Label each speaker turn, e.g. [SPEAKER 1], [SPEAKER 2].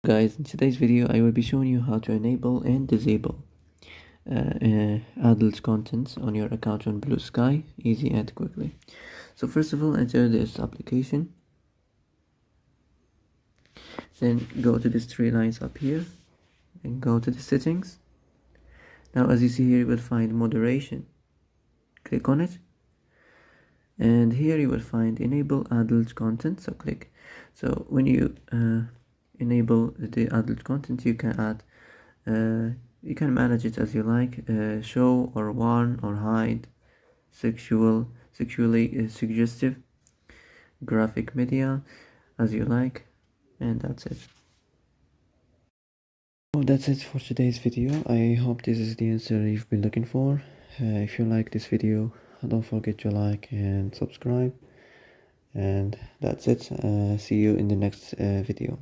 [SPEAKER 1] Guys, in today's video I will be showing you how to enable and disable adult contents on your account on Bluesky, easy and quickly. So first of all, enter this application, then go to these three lines up here and go to the settings. Now as you see here, you will find moderation. Click on it, and here you will find enable adult content, so click. So when you enable the adult content, you can add you can manage it as you like, show or warn or hide, sexually suggestive, graphic media, as you like, and that's it. So that's it for today's video. I hope this is the answer you've been looking for. If you like this video, don't forget to like and subscribe, and that's it. See you in the next video.